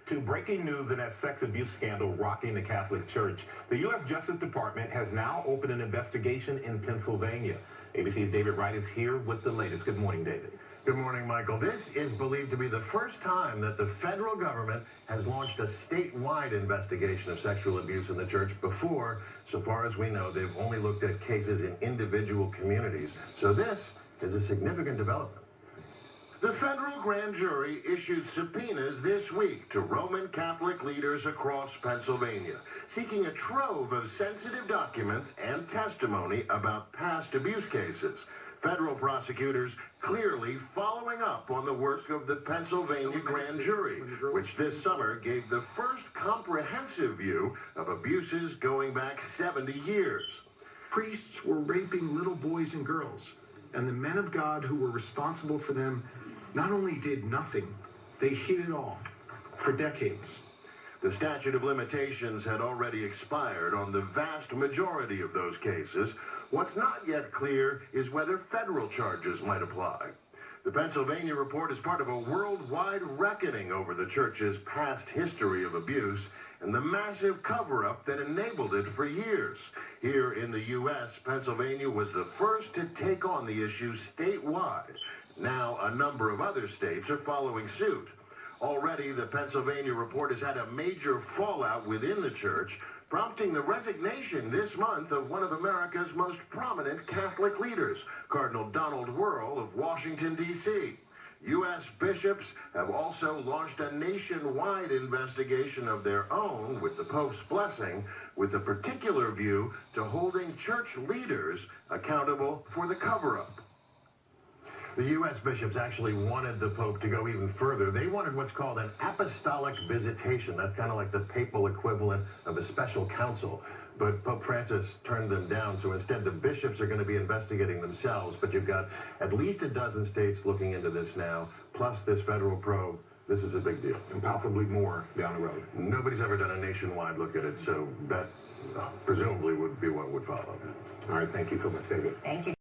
To breaking news in that sex abuse scandal rocking the Catholic Church. The U.S. Justice Department has now opened an investigation in Pennsylvania. ABC's David Wright is here with the latest. Good morning, David. Good morning, Michael. This is believed to be the first time that the federal government has launched a statewide investigation of sexual abuse in the church. Before, so far as we know, they've only looked at cases in individual communities. So this is a significant development. The federal grand jury issued subpoenas this week to Roman Catholic leaders across Pennsylvania, seeking a trove of sensitive documents and testimony about past abuse cases. Federal prosecutors clearly following up on the work of the Pennsylvania grand jury, which this summer gave the first comprehensive view of abuses going back 70 years. Priests were raping little boys and girls, and the men of God who were responsible for them not only did nothing, they hid it all for decades. The statute of limitations had already expired on the vast majority of those cases. What's not yet clear is whether federal charges might apply. The Pennsylvania report is part of a worldwide reckoning over the church's past history of abuse and the massive cover-up that enabled it for years. Here in the U.S., Pennsylvania was the first to take on the issue statewide. Now, a number of other states are following suit. Already, the Pennsylvania report has had a major fallout within the church, prompting the resignation this month of one of America's most prominent Catholic leaders, Cardinal Donald Wuerl of Washington, D.C. U.S. bishops have also launched a nationwide investigation of their own with the Pope's blessing, with a particular view to holding church leaders accountable for the cover-up. The U.S. bishops actually wanted the Pope to go even further. They wanted what's called an apostolic visitation. That's kind of like the papal equivalent of a special council. But Pope Francis turned them down, so instead the bishops are going to be investigating themselves. But you've got at least a dozen states looking into this now, plus this federal probe. This is a big deal. And possibly more down the road. Nobody's ever done a nationwide look at it, so that presumably would be what would follow. All right, thank you so much, David. Thank you.